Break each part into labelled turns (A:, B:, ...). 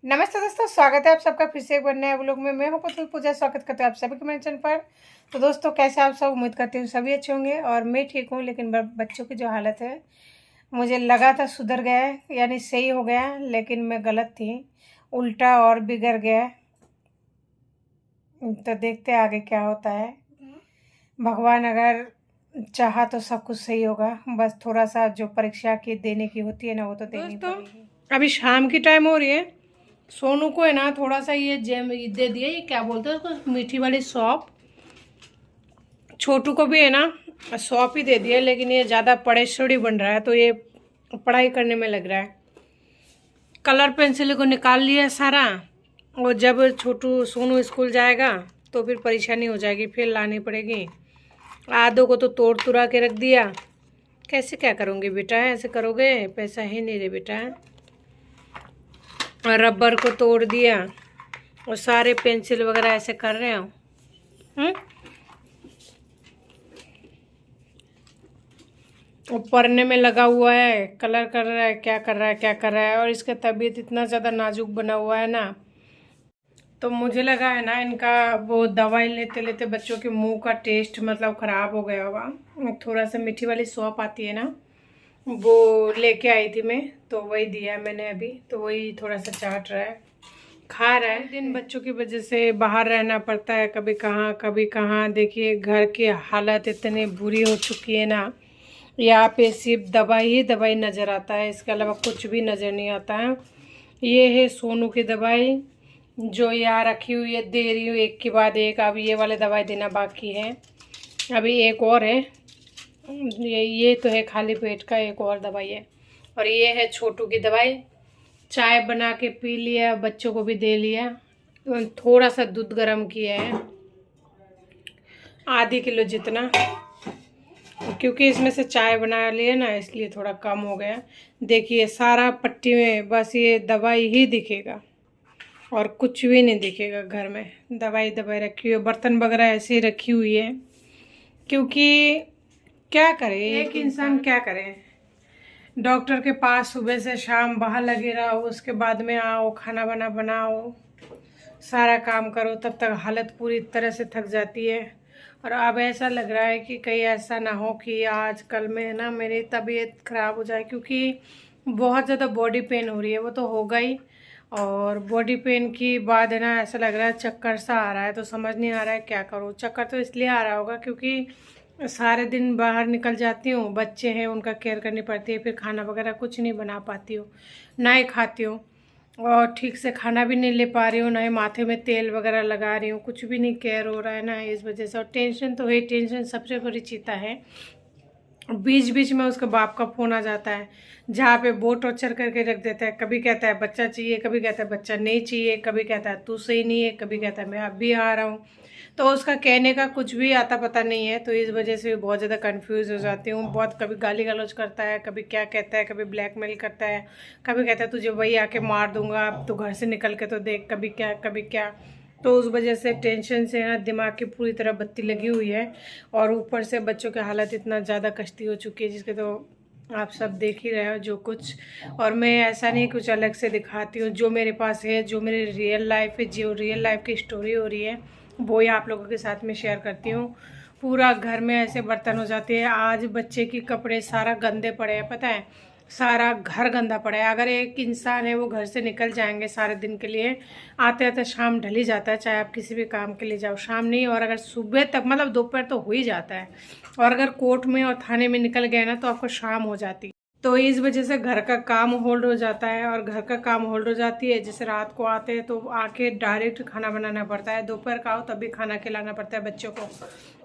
A: नमस्ते दोस्तों, स्वागत है आप सबका फिर से एक बार नए व्लॉग में। मैं हूं पुतुल पूजा, स्वागत करते हैं आप सभी के मेरे चैनल पर। तो दोस्तों, कैसे आप सब? उम्मीद करती हूँ सभी अच्छे होंगे और मैं ठीक हूँ। लेकिन बच्चों की जो हालत है, मुझे लगा था सुधर गया है, यानी सही हो गया, लेकिन मैं गलत थी, उल्टा और बिगड़ गया। तो देखते हैं आगे क्या होता है। भगवान अगर चाहा तो सब कुछ सही होगा। बस थोड़ा सा जो परीक्षा की देने की होती है ना, वो तो देनी पड़ेगी। अभी शाम की टाइम हो रही है। सोनू को है ना थोड़ा सा ये जेम दे दिया, ये क्या बोलते हैं उसको, मीठी वाली सौंफ। छोटू को भी है ना सौंफ ही दे दिया, लेकिन ये ज़्यादा परेशानी बन रहा है, तो ये पढ़ाई करने में लग रहा है। कलर पेंसिल को निकाल लिया सारा, और जब छोटू सोनू स्कूल जाएगा तो फिर परेशानी हो जाएगी, फिर लानी पड़ेगी। आधो को तो तोड़ तुड़ा के रख दिया। कैसे क्या करोगे बेटा, ऐसे करोगे? पैसा ही नहीं रे बेटा। और रबर को तोड़ दिया, और सारे पेंसिल वगैरह ऐसे कर रहे हो। वो पढ़ने में लगा हुआ है, कलर कर रहा है, क्या कर रहा है क्या कर रहा है। और इसका तबीयत इतना ज़्यादा नाजुक बना हुआ है ना, तो मुझे लगा है ना इनका वो दवाई लेते लेते बच्चों के मुंह का टेस्ट मतलब ख़राब हो गया होगा। थोड़ा सा मीठी वाली सौंफ आती है ना, वो लेके आई थी मैं, तो वही दिया मैंने अभी। तो वही थोड़ा सा चाट रहा है, खा रहा है। दिन बच्चों की वजह से बाहर रहना पड़ता है, कभी कहाँ कभी कहाँ। देखिए घर की हालत इतनी बुरी हो चुकी है ना, यहाँ पे सिर्फ दवाई ही दवाई नज़र आता है, इसके अलावा कुछ भी नज़र नहीं आता है। ये है सोनू की दवाई, जो यहाँ रखी हुई है, दे रही हूँ एक के बाद एक। अब ये वाले दवाई देना बाकी है, अभी एक और है। ये तो है खाली पेट का, एक और दवाई है। और ये है छोटू की दवाई। चाय बना के पी लिया, बच्चों को भी दे लिया। थोड़ा सा दूध गर्म किया है, आधी किलो जितना, क्योंकि इसमें से चाय बना लिया ना, इसलिए थोड़ा कम हो गया। देखिए सारा पट्टी में बस ये दवाई ही दिखेगा, और कुछ भी नहीं दिखेगा घर में। दवाई दवाई रखी हुई है, बर्तन वगैरह ऐसे ही रखी हुई है। क्योंकि क्या करे एक इंसान, क्या करे। डॉक्टर के पास सुबह से शाम बाहर लगे रहो, उसके बाद में आओ, खाना बना बनाओ, सारा काम करो, तब तक हालत पूरी तरह से थक जाती है। और अब ऐसा लग रहा है कि कहीं ऐसा ना हो कि आज कल में ना मेरी तबीयत ख़राब हो जाए, क्योंकि बहुत ज़्यादा बॉडी पेन हो रही है। वो तो होगा ही, और बॉडी पेन की बाद है ना ऐसा लग रहा है चक्कर सा आ रहा है, तो समझ नहीं आ रहा है क्या करूँ। चक्कर तो इसलिए आ रहा होगा क्योंकि सारे दिन बाहर निकल जाती हूँ, बच्चे हैं उनका केयर करनी पड़ती है, फिर खाना वगैरह कुछ नहीं बना पाती हूँ, ना ही खाती हूँ, और ठीक से खाना भी नहीं ले पा रही हूँ, ना ही माथे में तेल वगैरह लगा रही हूँ, कुछ भी नहीं केयर हो रहा है ना, इस वजह से। और टेंशन तो है, टेंशन सबसे बड़ी चिंता है। बीच बीच में उसके बाप का फ़ोन आ जाता है, जहाँ पे वो टॉर्चर करके रख देता है। कभी कहता है बच्चा चाहिए, कभी कहता है बच्चा नहीं चाहिए, कभी कहता है तू सही नहीं है, कभी कहता है मैं अब भी आ रहा हूँ। तो उसका कहने का कुछ भी आता पता नहीं है, तो इस वजह से बहुत ज़्यादा कंफ्यूज हो जाती हूँ। बहुत कभी गाली गलौज करता है, कभी क्या कहता है, कभी ब्लैकमेल करता है, कभी कहता है तुझे वही आके मार दूंगा, अब तो घर से निकल के तो देख, कभी क्या कभी क्या। तो उस वजह से टेंशन से ना दिमाग की पूरी तरह बत्ती लगी हुई है, और ऊपर से बच्चों की हालत इतना ज़्यादा कष्टी हो चुकी है, जिसके तो आप सब देख ही रहे हो जो कुछ। और मैं ऐसा नहीं कुछ अलग से दिखाती हूँ, जो मेरे पास है, जो मेरी रियल लाइफ है, जो रियल लाइफ की स्टोरी हो रही है, वो ही आप लोगों के साथ में शेयर करती हूँ। पूरा घर में ऐसे बर्तन हो जाते हैं। आज बच्चे के कपड़े सारा गंदे पड़े हैं, पता है, सारा घर गंदा पड़ा है। अगर एक इंसान है वो घर से निकल जाएंगे सारे दिन के लिए, आते आते शाम ढल ही जाता है, चाहे आप किसी भी काम के लिए जाओ। शाम नहीं, और अगर सुबह तक मतलब दोपहर तो हो ही जाता है, और अगर कोर्ट में और थाने में निकल गए ना तो आपको शाम हो जाती है। तो इस वजह से घर का काम होल्ड हो जाता है, और घर का काम होल्ड हो जाती है। जैसे रात को आते हैं तो आके डायरेक्ट खाना बनाना पड़ता है, दोपहर का आओ तब भी खाना खिलाना पड़ता है बच्चों को।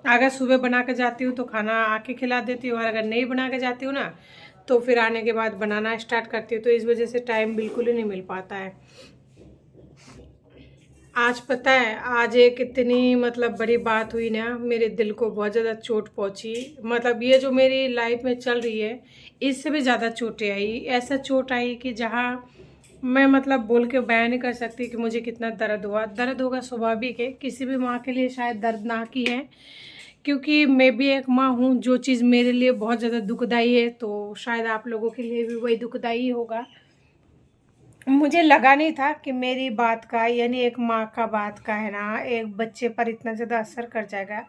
A: अगर सुबह बना के जाती हूँ तो खाना आके खिला देती हूँ, और अगर नहीं बना के जाती हूँ ना तो फिर आने के बाद बनाना स्टार्ट करती हूँ। तो इस वजह से टाइम बिल्कुल ही नहीं मिल पाता है। आज पता है, आज एक इतनी मतलब बड़ी बात हुई ना, मेरे दिल को बहुत ज़्यादा चोट पहुंची। मतलब ये जो मेरी लाइफ में चल रही है, इससे भी ज़्यादा चोटें आई। ऐसा चोट आई कि जहाँ मैं मतलब बोल के बयान नहीं कर सकती कि मुझे कितना दर्द हुआ। दर्द होगा स्वाभाविक है, किसी भी माँ के लिए शायद दर्दनाक ही है, क्योंकि मैं भी एक माँ हूँ। जो चीज़ मेरे लिए बहुत ज़्यादा दुखदाई है, तो शायद आप लोगों के लिए भी वही दुखदाई होगा। मुझे लगा नहीं था कि मेरी बात का, यानी एक माँ का बात का है ना, एक बच्चे पर इतना ज़्यादा असर कर जाएगा।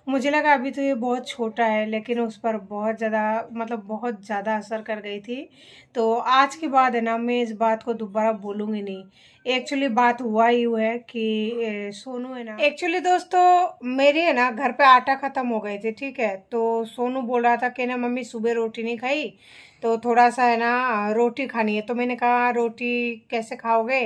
A: मुझे लगा अभी तो ये बहुत छोटा है, लेकिन उस पर बहुत ज़्यादा, मतलब बहुत ज़्यादा असर कर गई थी। तो आज के बाद है ना, मैं इस बात को दोबारा बोलूँगी नहीं। एक्चुअली बात हुआ ही हुआ है कि सोनू है ना, एक्चुअली दोस्तों मेरे है ना घर पे आटा ख़त्म हो गए थे, ठीक है। तो सोनू बोल रहा था कि ना मम्मी सुबह रोटी नहीं खाई, तो थोड़ा सा है ना रोटी खानी है। तो मैंने कहा रोटी कैसे खाओगे,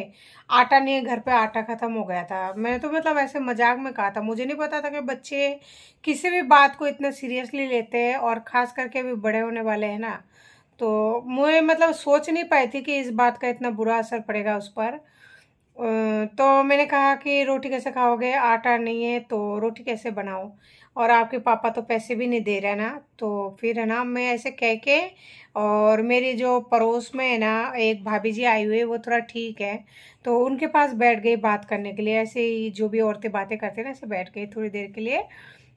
A: आटा नहीं है घर पे, आटा ख़त्म हो गया था। मैंने तो मतलब ऐसे मजाक में कहा था, मुझे नहीं पता था कि बच्चे किसी भी बात को इतना सीरियसली लेते हैं, और ख़ास करके अभी बड़े होने वाले हैं ना। तो मुझे मतलब सोच नहीं पाई थी कि इस बात का इतना बुरा असर पड़ेगा उस पर। तो मैंने कहा कि रोटी कैसे खाओगे, आटा नहीं है तो रोटी कैसे बनाओ, और आपके पापा तो पैसे भी नहीं दे रहे ना। तो फिर है ना मैं ऐसे कह के, और मेरी जो पड़ोस में है ना एक भाभी जी आई हुई है, वो थोड़ा ठीक है, तो उनके पास बैठ गई बात करने के लिए। ऐसे ही जो भी औरतें बातें करते हैं ना, ऐसे बैठ गई थोड़ी देर के लिए।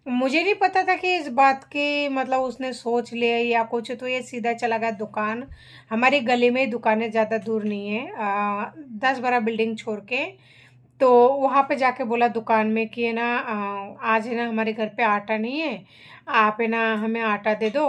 A: मुझे नहीं पता था कि इस बात की मतलब उसने सोच लिया या कुछ। तो ये सीधा चला गया दुकान, हमारी गली में दुकानें ज़्यादा दूर नहीं है, 10-12 बिल्डिंग छोड़ के। तो वहाँ पे जाके बोला दुकान में कि है ना आज है ना हमारे घर पे आटा नहीं है, आप है ना हमें आटा दे दो,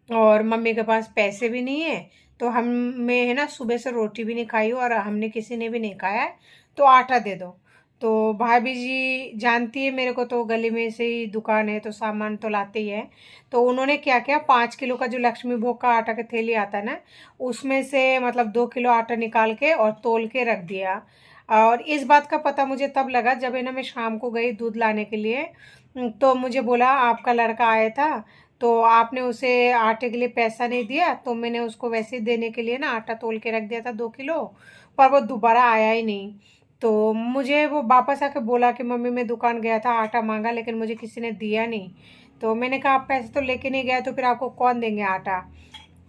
A: और मम्मी के पास पैसे भी नहीं है। तो हम मैं है ना सुबह से रोटी भी नहीं खाई हूँ, और हमने किसी ने भी नहीं खाया है, तो आटा दे दो। तो भाभी जी जानती है मेरे को, तो गली में से ही दुकान है तो सामान तो लाते ही है। तो उन्होंने क्या किया, 5 किलो का जो लक्ष्मी भोग का आटा का थैली आता है ना, उसमें से मतलब 2 किलो आटा निकाल के और तोल के रख दिया। और इस बात का पता मुझे तब लगा जब है ना मैं शाम को गई दूध लाने के लिए। तो मुझे बोला आपका लड़का आया था, तो आपने उसे आटे के लिए पैसा नहीं दिया, तो मैंने उसको वैसे ही देने के लिए ना आटा तोल के रख दिया था 2 किलो, पर वो दोबारा आया ही नहीं। तो मुझे वो वापस आके बोला कि मम्मी मैं दुकान गया था, आटा मांगा, लेकिन मुझे किसी ने दिया नहीं। तो मैंने कहा आप पैसे तो लेके नहीं गए, तो फिर आपको कौन देंगे आटा।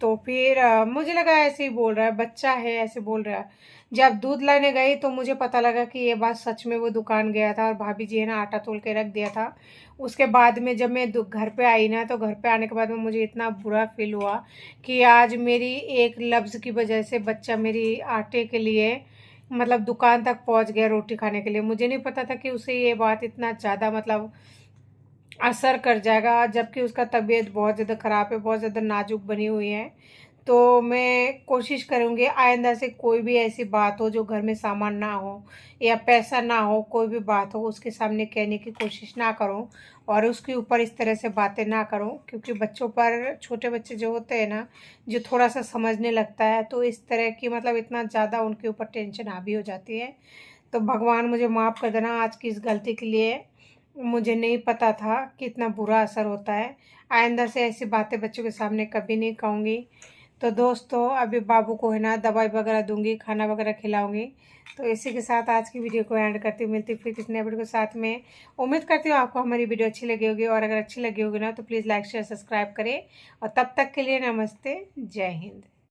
A: तो फिर मुझे लगा ऐसे ही बोल रहा है, बच्चा है ऐसे बोल रहा है। जब दूध लाने गई तो मुझे पता लगा कि ये बात सच में, वो दुकान गया था और भाभी जी है ना आटा तोल के रख दिया था। उसके बाद में जब मैं घर पे आई ना, तो घर पे आने के बाद में मुझे इतना बुरा फील हुआ कि आज मेरी एक लफ्ज़ की वजह से बच्चा मेरी आटे के लिए मतलब दुकान तक पहुंच गया रोटी खाने के लिए। मुझे नहीं पता था कि उसे ये बात इतना ज़्यादा मतलब असर कर जाएगा, जबकि उसका तबीयत बहुत ज़्यादा ख़राब है, बहुत ज़्यादा नाजुक बनी हुई है। तो मैं कोशिश करूँगी आइंदा से कोई भी ऐसी बात हो जो घर में सामान ना हो या पैसा ना हो, कोई भी बात हो उसके सामने कहने की कोशिश ना करूँ, और उसके ऊपर इस तरह से बातें ना करूँ। क्योंकि बच्चों पर, छोटे बच्चे जो होते हैं ना, जो थोड़ा सा समझने लगता है, तो इस तरह की मतलब इतना ज़्यादा उनके ऊपर टेंशन हावी हो जाती है। तो भगवान मुझे माफ़ कर देना आज की इस गलती के लिए। मुझे नहीं पता था कि इतना बुरा असर होता है। आइंदा से ऐसी बातें बच्चों के सामने कभी नहीं कहूँगी। तो दोस्तों अभी बाबू को है ना दवाई वगैरह दूंगी, खाना वगैरह खिलाऊंगी। तो इसी के साथ आज की वीडियो को एंड करती हूँ। मिलती फिर किसी नए वीडियो के साथ में। उम्मीद करती हूँ आपको हमारी वीडियो अच्छी लगी होगी, और अगर अच्छी लगी होगी ना तो प्लीज़ लाइक शेयर सब्सक्राइब करें। और तब तक के लिए नमस्ते, जय हिंद।